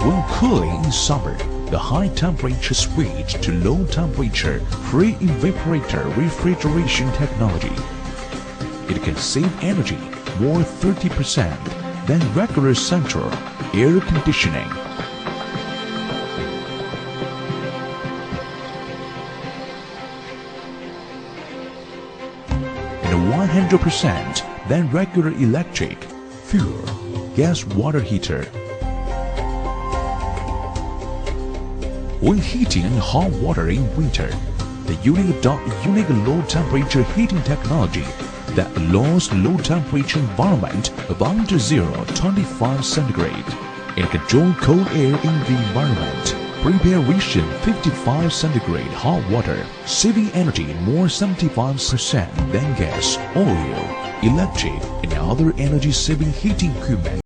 When cooling in summer, the high temperature switch to low temperature free evaporator refrigeration technology. It can save energy more 30% than regular central air conditioning. And 100% than regular electric, fuel, gas water heater. When heating hot water in winter, the unit adopts unique low-temperature heating technology that allows low-temperature environment of under 0.25 centigrade and control cold air in the environment. Preparation 55 centigrade hot water, saving energy more 75% than gas, oil, electric, and other energy-saving heating equipment.